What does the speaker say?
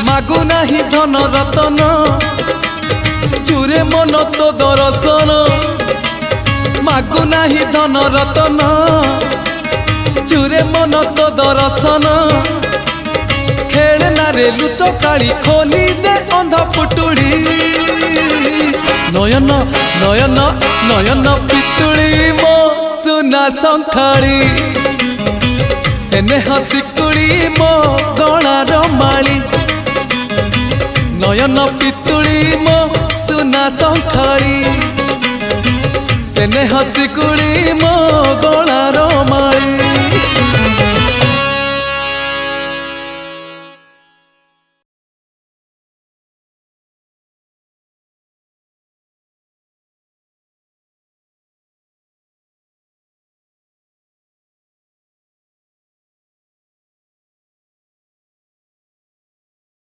मागु नाही धन रतन चूरे मन तो दर्शन मागु नाही धन रतन चूरे मन तो दर्शन खेलना रे लुचकाड़ी खोली दे अंध पुटुड़ी नयन नयन नयन पितुड़ी मो सुना संखाड़ी सेने हसिकुड़ी मो गणार माली नयन पितुड़ी मो सुना संखाड़ी सेने हसिकुड़ी मो गणार माली।